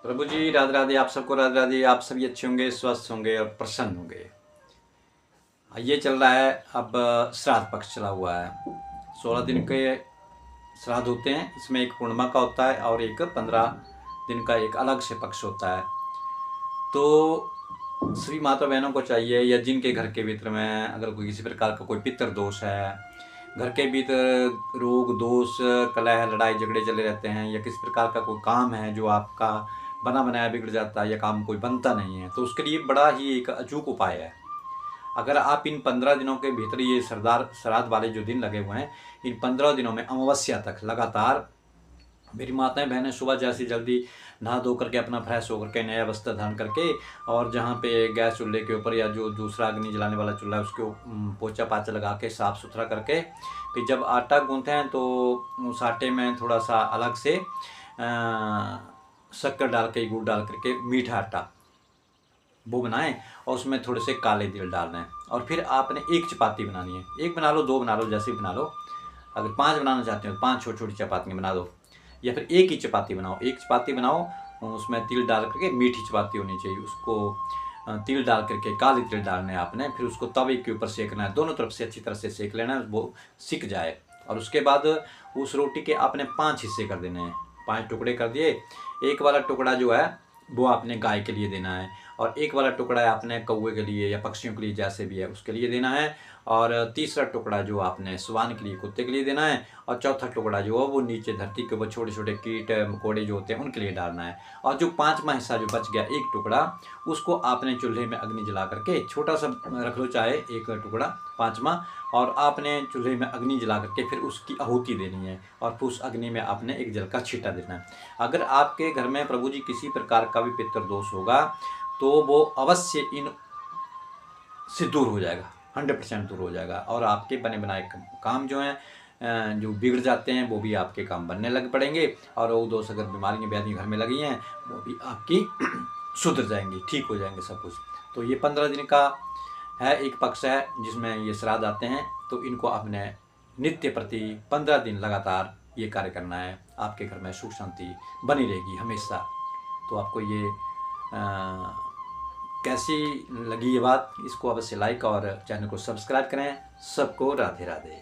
प्रभु जी राधे राधे, आप सबको राधे राधे। आप सभी अच्छे होंगे, स्वस्थ होंगे और प्रसन्न होंगे। ये चल रहा है अब श्राद्ध पक्ष चला हुआ है। 16 दिन के श्राद्ध होते हैं। इसमें एक पूर्णिमा का होता है और एक 15 दिन का एक अलग से पक्ष होता है। तो सभी माता बहनों को चाहिए, या जिनके घर के भीतर में अगर कोई किसी प्रकार का कोई पितृ दोष है, घर के भीतर रोग दोष कलह लड़ाई झगड़े चले रहते हैं, या किसी प्रकार का कोई काम है जो आपका बना बनाया बिगड़ जाता है या काम कोई बनता नहीं है, तो उसके लिए बड़ा ही एक अचूक उपाय है। अगर आप इन 15 दिनों के भीतर ये श्राद्ध वाले जो दिन लगे हुए हैं, इन 15 दिनों में अमावस्या तक लगातार मेरी माताएं बहनें सुबह जैसी जल्दी नहा धो करके अपना फ्रेश होकर के नया वस्त्र धारण करके, और जहाँ पे गैस चूल्हे के ऊपर या जो दूसरा अग्नि जलाने वाला चूल्हा है उसके पोछा पाछा लगा के साफ़ सुथरा करके, फिर जब आटा गूँथते हैं तो उस आटे में थोड़ा सा अलग से शक्कर डाल के, गुड़ डाल करके मीठा आटा वो बनाएं और उसमें थोड़े से काले तिल डालना है। और फिर आपने एक चपाती बनानी है, एक बना लो, दो बना लो, जैसे बना लो। अगर 5 बनाना चाहते हो तो 5 छोटी छोटी चपातियाँ बना दो, या फिर एक ही चपाती बनाओ। एक चपाती बनाओ, उसमें तिल डाल करके, मीठी चपाती होनी चाहिए, उसको तिल डाल करके, काले तिल डालने हैं आपने। फिर उसको तवे के ऊपर सेकना है, दोनों तरफ से अच्छी तरह से सेक लेना है, वो सिक जाए। और उसके बाद उस रोटी के आपने 5 हिस्से कर देने हैं, 5 टुकड़े कर दिए। एक वाला टुकड़ा जो है वो आपने गाय के लिए देना है, और एक वाला टुकड़ा है आपने कौवे के लिए या पक्षियों के लिए, जैसे भी है उसके लिए देना है। और तीसरा टुकड़ा जो आपने स्वान के लिए, कुत्ते के लिए देना है। और चौथा टुकड़ा जो है वो नीचे धरती के ऊपर छोटे छोटे कीट मकोड़े जो होते हैं उनके लिए डालना है। और जो 5वां हिस्सा जो बच गया, एक टुकड़ा, उसको आपने चूल्हे में अग्नि जला करके, छोटा सा रख लो चाहे एक टुकड़ा 5वां, और आपने चूल्हे में अग्नि जला करके फिर उसकी आहुति देनी है, और फिर उस अग्नि में आपने एक जल का छींटा देना है। अगर आपके घर में प्रभु जी किसी प्रकार का भी पितृ दोष होगा तो वो अवश्य इन से दूर हो जाएगा, 100% दूर हो जाएगा। और आपके बने बनाए काम जो हैं जो बिगड़ जाते हैं वो भी आपके काम बनने लग पड़ेंगे। और वो दोष अगर बीमारियाँ व्याधियाँ घर में लगी हैं वो भी आपकी सुधर जाएंगी, ठीक हो जाएंगे सब कुछ। तो ये 15 दिन का है, एक पक्ष है जिसमें ये श्राद्ध आते हैं। तो इनको आपने नित्य प्रति 15 दिन लगातार ये कार्य करना है। आपके घर में सुख शांति बनी रहेगी हमेशा। तो आपको ये कैसी लगी ये बात, इसको अवश्य लाइक और चैनल को सब्सक्राइब करें। सबको राधे राधे।